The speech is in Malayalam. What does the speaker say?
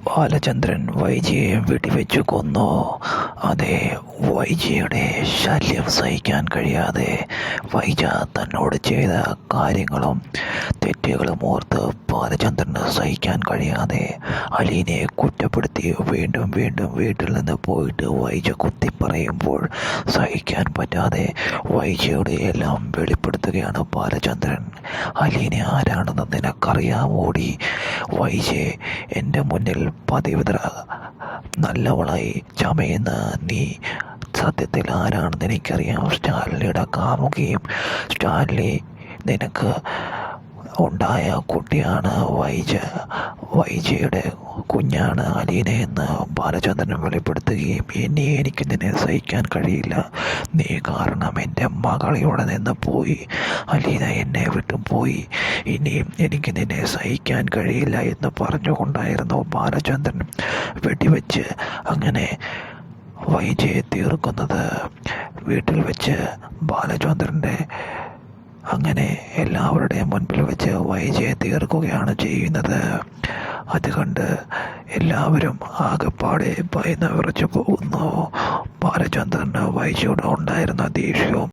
ബാലചന്ദ്രൻ വൈജയെ വെടിവെച്ചു കൊന്നു. അതെ, വൈജയുടെ ശല്യം സഹിക്കാൻ കഴിയാതെ വൈജ തന്നോട് ചെയ്ത കാര്യങ്ങളും തെറ്റുകളും ഓർത്ത് ബാലചന്ദ്രന് സഹിക്കാൻ കഴിയാതെ അലീനെ കുറ്റപ്പെടുത്തി വീണ്ടും വീണ്ടും വീട്ടിൽ നിന്ന് പോയിട്ട് വൈജ കുത്തി പറയുമ്പോൾ സഹിക്കാൻ പറ്റാതെ വൈജയുടെ എല്ലാം വെളിപ്പെടുത്തുകയാണ് ബാലചന്ദ്രൻ. അലീനെ ആരാണെന്ന് നിനക്കറിയാമോടി? വൈജയെ എൻ്റെ മുന്നിൽ പതിവിത്ര നല്ലവളായി ചമയുന്ന നീ സത്യത്തിൽ ആരാണെന്ന് എനിക്കറിയാം. സ്റ്റാൻലിയുടെ കാമുകിയും സ്റ്റാൻലി നിനക്ക് ഉണ്ടായ കുട്ടിയാണ് വൈജയുടെ കുഞ്ഞാണ് അലീന എന്ന് ബാലചന്ദ്രൻ വെളിപ്പെടുത്തുകയും എനിക്ക് നിന്നെ സഹിക്കാൻ കഴിയില്ല. നീ കാരണം എൻ്റെ മകൾ ഇവിടെ നിന്ന് പോയി. അലീന എന്നെ വിട്ടു പോയി. ഇനിയും എനിക്ക് നിന്നെ സഹിക്കാൻ കഴിയില്ല എന്ന് പറഞ്ഞുകൊണ്ടായിരുന്നു ബാലചന്ദ്രൻ വെടിവെച്ച് അങ്ങനെ വൈജയെ തീർക്കുന്നത്. വീട്ടിൽ വെച്ച് ബാലചന്ദ്രൻ്റെ അങ്ങനെ എല്ലാവരുടെയും മുൻപിൽ വെച്ച് വൈജയെ തീർക്കുകയാണ് ചെയ്യുന്നത്. അതുകൊണ്ട് എല്ലാവരും ആകെപ്പാടെ ഭയന്ന് വിറച്ചു പോകുന്നു. ബാലചന്ദ്രന് വൈജയോട് ഉണ്ടായിരുന്ന ദേഷ്യവും